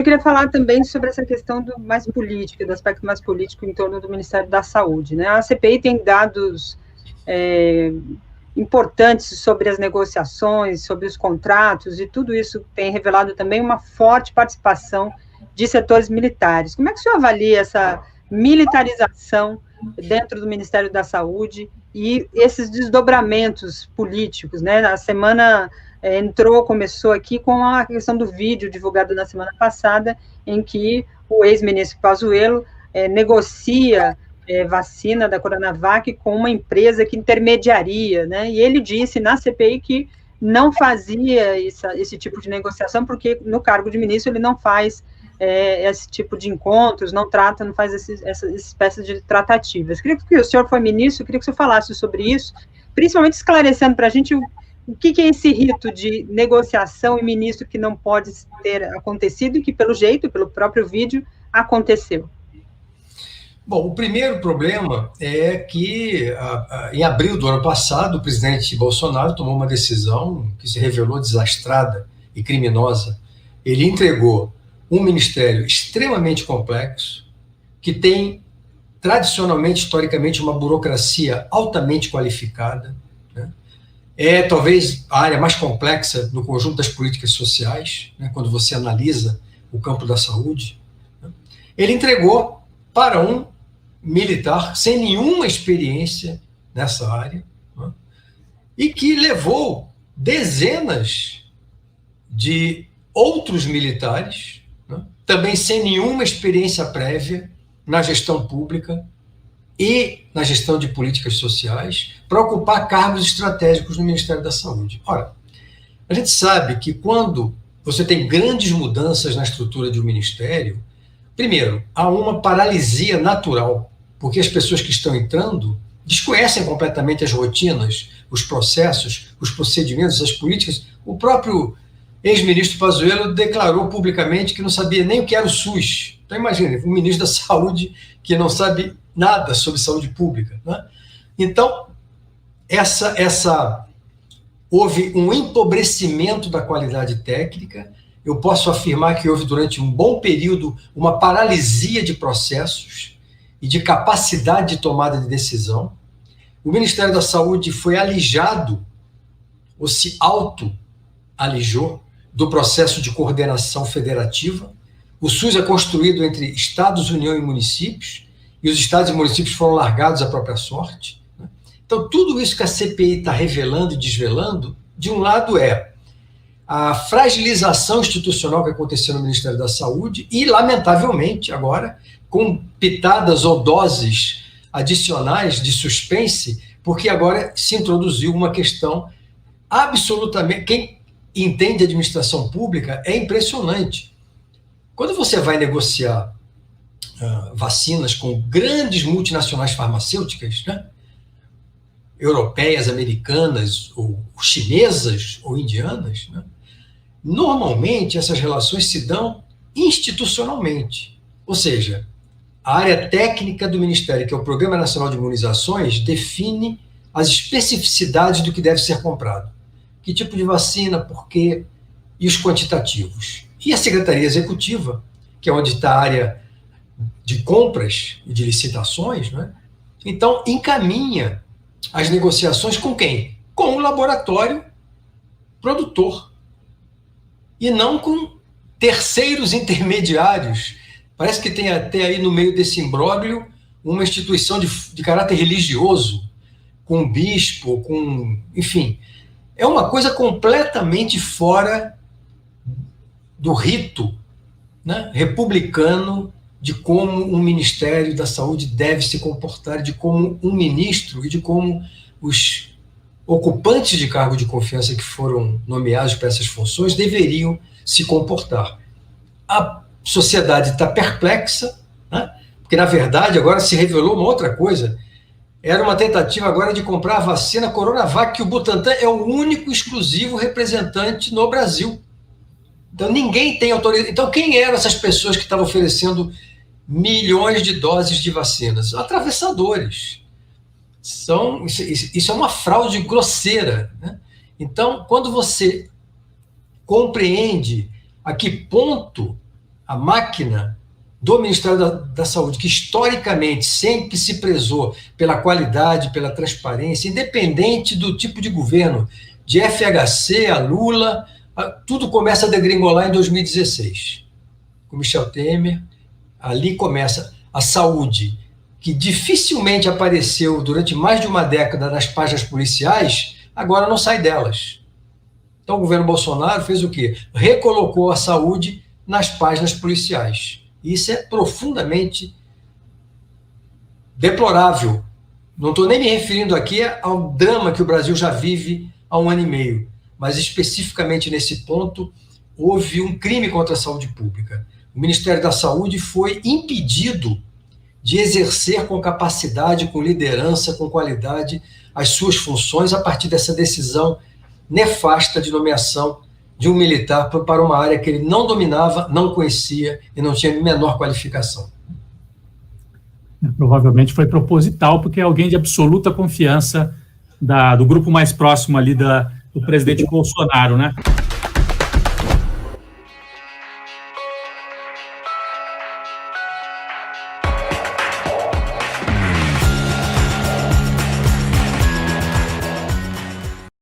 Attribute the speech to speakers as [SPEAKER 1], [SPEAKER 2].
[SPEAKER 1] Eu queria falar também sobre essa questão do mais político, do aspecto mais político em torno do Ministério da Saúde, né? A CPI tem dados importantes sobre as negociações, sobre os contratos, e tudo isso tem revelado também uma forte participação de setores militares. Como é que o senhor avalia essa militarização dentro do Ministério da Saúde e esses desdobramentos políticos, né? A semana começou aqui com a questão do vídeo divulgado na semana passada, em que o ex-ministro Pazuello negocia vacina da Coronavac com uma empresa que intermediaria, né? E ele disse na CPI que não fazia esse tipo de negociação, porque no cargo de ministro ele não faz esse tipo de encontros, não faz essa espécie de tratativas. Queria que o senhor foi ministro, queria que o senhor falasse sobre isso, principalmente esclarecendo para a gente o que é esse rito de negociação e ministro que não pode ter acontecido e que, pelo jeito, pelo próprio vídeo, aconteceu.
[SPEAKER 2] Bom, o primeiro problema é que, em abril do ano passado, o presidente Bolsonaro tomou uma decisão que se revelou desastrada e criminosa. Ele entregou um ministério extremamente complexo, que tem, tradicionalmente, historicamente, uma burocracia altamente qualificada, né? É talvez a área mais complexa no conjunto das políticas sociais, né, quando você analisa o campo da saúde, né? Ele entregou para um militar sem nenhuma experiência nessa área, né, e que levou dezenas de outros militares, né, também sem nenhuma experiência prévia na gestão pública e na gestão de políticas sociais, para ocupar cargos estratégicos no Ministério da Saúde. Ora, a gente sabe que quando você tem grandes mudanças na estrutura de um ministério, primeiro, há uma paralisia natural, porque as pessoas que estão entrando desconhecem completamente as rotinas, os processos, os procedimentos, as políticas. O próprio ex-ministro Pazuello declarou publicamente que não sabia nem o que era o SUS. Então, imagine, um ministro da Saúde que não sabe nada sobre saúde pública, né? Então, houve um empobrecimento da qualidade técnica. Eu posso afirmar que houve, durante um bom período, uma paralisia de processos e de capacidade de tomada de decisão. O Ministério da Saúde foi alijado, ou se auto-alijou, do processo de coordenação federativa. O SUS é construído entre Estados, União e municípios, e os estados e municípios foram largados à própria sorte. Então, tudo isso que a CPI está revelando e desvelando, de um lado é a fragilização institucional que aconteceu no Ministério da Saúde e, lamentavelmente, agora, com pitadas ou doses adicionais de suspense, porque agora se introduziu uma questão absolutamente... Quem entende administração pública é impressionante. Quando você vai negociar vacinas com grandes multinacionais farmacêuticas, né, europeias, americanas, ou chinesas, ou indianas, né, normalmente essas relações se dão institucionalmente. Ou seja, a área técnica do Ministério, que é o Programa Nacional de Imunizações, define as especificidades do que deve ser comprado. Que tipo de vacina, por quê, e os quantitativos. E a Secretaria Executiva, que é onde está a área de compras e de licitações, né, então encaminha as negociações com quem? Com o laboratório produtor. E não com terceiros intermediários. Parece que tem até aí no meio desse imbróglio uma instituição de caráter religioso, com um bispo, enfim. É uma coisa completamente fora do rito, né, republicano, de como um Ministério da Saúde deve se comportar, de como um ministro e de como os ocupantes de cargo de confiança que foram nomeados para essas funções deveriam se comportar. A sociedade está perplexa, né, porque, na verdade, agora se revelou uma outra coisa. Era uma tentativa agora de comprar a vacina Coronavac, que o Butantan é o único exclusivo representante no Brasil. Então, ninguém tem autorização. Então, quem eram essas pessoas que estavam oferecendo milhões de doses de vacinas? Atravessadores. Isso é uma fraude grosseira, né? Então, quando você compreende a que ponto a máquina do Ministério da Saúde, que historicamente sempre se prezou pela qualidade, pela transparência, independente do tipo de governo, de FHC a Lula, tudo começa a degringolar em 2016. Com Michel Temer, ali começa a saúde, que dificilmente apareceu durante mais de uma década nas páginas policiais, agora não sai delas. Então o governo Bolsonaro fez o quê? Recolocou a saúde nas páginas policiais. Isso é profundamente deplorável. Não estou nem me referindo aqui ao drama que o Brasil já vive há 1 ano e meio, mas especificamente nesse ponto houve um crime contra a saúde pública. O Ministério da Saúde foi impedido de exercer com capacidade, com liderança, com qualidade as suas funções a partir dessa decisão nefasta de nomeação de um militar para uma área que ele não dominava, não conhecia e não tinha a menor qualificação.
[SPEAKER 3] Provavelmente foi proposital, porque é alguém de absoluta confiança do grupo mais próximo ali do presidente Bolsonaro, né?